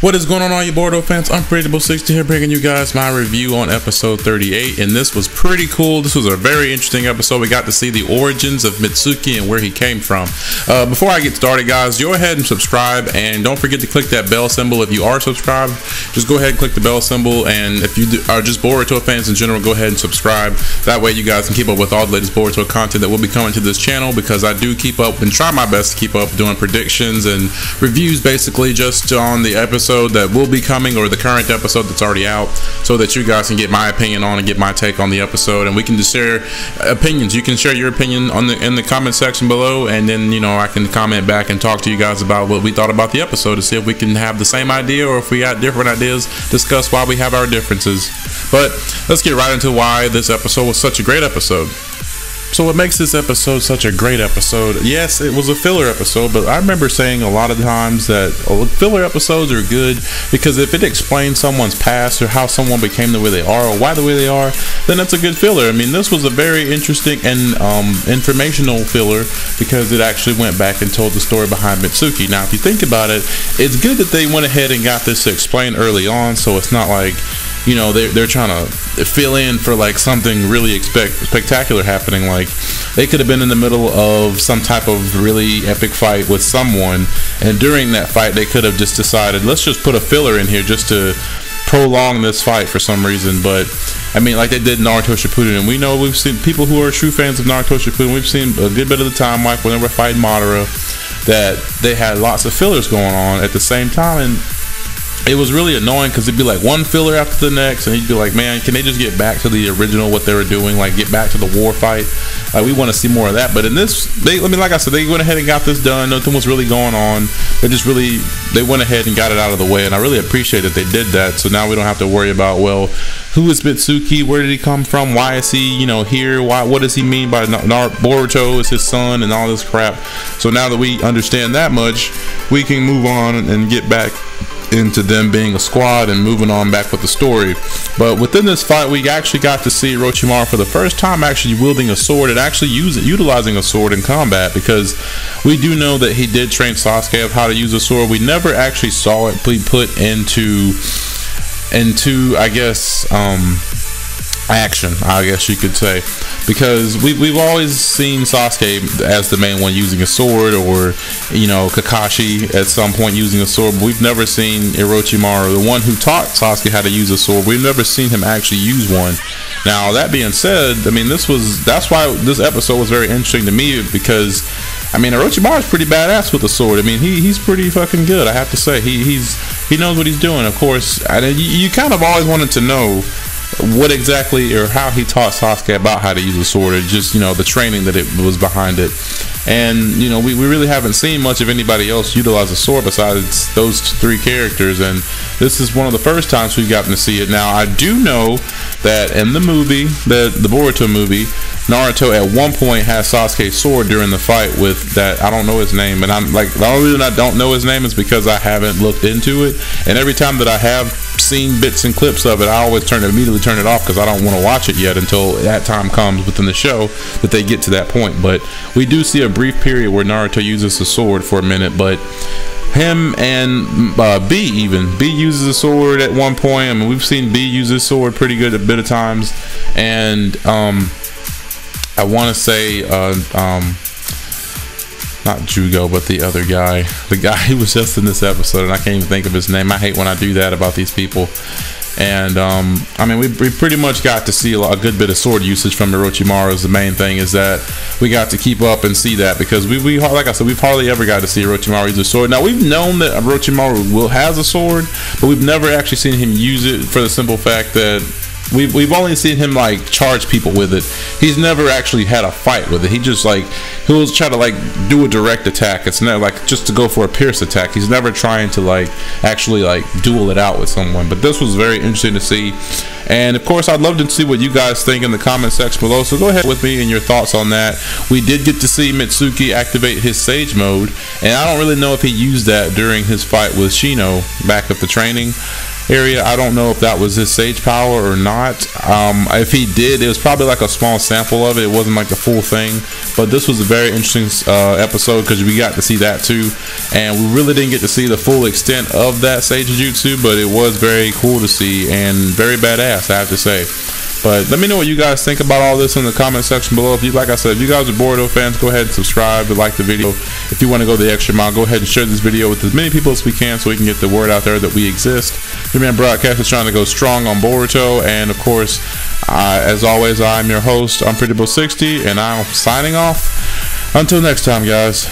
What is going on, all you Boruto fans? Unpredictable 60 here, bringing you guys my review on episode 38, and this was pretty cool. This was a very interesting episode. We got to see the origins of Mitsuki and where he came from. Before I get started, guys, go ahead and subscribe, and don't forget to click that bell symbol. If you are subscribed, just go ahead and click the bell symbol, and if you are just Boruto fans in general, go ahead and subscribe. That way you guys can keep up with all the latest Boruto content that will be coming to this channel, because I do keep up and try my best to keep up doing predictions and reviews, basically just on the episode that will be coming, or the current episode that's already out, so that you guys can get my opinion on and get my take on the episode, and we can just share opinions. You can share your opinion on in the comment section below, and then I can comment back and talk to you guys about what we thought about the episode to see if we can have the same idea, or if we got different ideas, discuss why we have our differences. But let's get right into why this episode was such a great episode. So what makes this episode such a great episode? Yes, it was a filler episode, but I remember saying a lot of times that filler episodes are good because if it explains someone's past or how someone became the way they are or why the way they are, then that's a good filler. I mean, this was a very interesting and informational filler because it actually went back and told the story behind Mitsuki. Now, if you think about it, it's good that they went ahead and got this explained early on, so it's not like they're trying to fill in for like something really spectacular happening. Like they could have been in the middle of some type of really epic fight with someone, and during that fight they could have just decided, let's just put a filler in here just to prolong this fight for some reason. But I mean, like they did Naruto Shippuden, and we've seen people who are true fans of Naruto Shippuden, we've seen a good bit of the time, like when they were fighting Madara, that they had lots of fillers going on at the same time, and it was really annoying because it'd be like one filler after the next, and you'd be like, man, can they just get back to the original, what they were doing, like get back to the war fight? Like we want to see more of that. But in this, like I said, they went ahead and got this done. Nothing was really going on. They went ahead and got it out of the way, and I really appreciate that they did that. So now we don't have to worry about, well, who is Mitsuki? Where did he come from? Why is he, here? What does he mean by Boruto is his son and all this crap? So now that we understand that much, we can move on and get back into them being a squad and moving on back with the story. But within this fight, we actually got to see Orochimaru for the first time actually wielding a sword and actually utilizing a sword in combat, because we do know that he did train Sasuke of how to use a sword. We never actually saw it be put into I guess action, I guess you could say, because we've always seen Sasuke as the main one using a sword, or Kakashi at some point using a sword, but we've never seen Orochimaru, the one who taught Sasuke how to use a sword. We've never seen him actually use one. Now, that being said, I mean, that's why this episode was very interesting to me, because I mean, Orochimaru's pretty badass with a sword. I mean, he's pretty fucking good, I have to say. He knows what he's doing. Of course, you kind of always wanted to know what exactly or how he taught Sasuke about how to use a sword, or just the training that it was behind it. And we really haven't seen much of anybody else utilize a sword besides those three characters, and this is one of the first times we've gotten to see it. Now, I do know that in the movie, the Boruto movie, Naruto at one point has Sasuke's sword during the fight with that, I don't know his name, and I'm like, the only reason I don't know his name is because I haven't looked into it, and every time that I have seen bits and clips of it, I always immediately turn it off because I don't want to watch it yet until that time comes within the show that they get to that point. But we do see a brief period where Naruto uses a sword for a minute, but him and B uses a sword at one point. I mean, we've seen B use his sword pretty good a bit of times, and I want to say not Jugo, but the other guy, the guy who was just in this episode, and I can't even think of his name. I hate when I do that about these people. And I mean, we pretty much got to see a good bit of sword usage from Orochimaru. The main thing is that we got to keep up and see that, because we like I said, we've hardly ever got to see Orochimaru use a sword. Now, we've known that Orochimaru has a sword, but we've never actually seen him use it, for the simple fact that we've only seen him like charge people with it. He's never actually had a fight with it. He just he'll try to like do a direct attack. It's never like just to go for a pierce attack. He's never trying to like actually like duel it out with someone. But this was very interesting to see, and of course I'd love to see what you guys think in the comment section below, so go ahead with me and your thoughts on that. We did get to see Mitsuki activate his Sage mode, and I don't really know if he used that during his fight with Shino back at the training. area. I don't know if that was his sage power or not. If he did, it was probably like a small sample of it. It wasn't like the full thing, but this was a very interesting episode because we got to see that too, and we really didn't get to see the full extent of that sage jutsu, but it was very cool to see and very badass, I have to say. But let me know what you guys think about all this in the comment section below. If you, like I said, if you guys are Boruto fans, go ahead and subscribe and like the video. If you want to go the extra mile, go ahead and share this video with as many people as we can so we can get the word out there that we exist. Your man Broadcast is trying to go strong on Boruto, and of course, as always, I'm your host, Unpredictable60, and I'm signing off. Until next time, guys.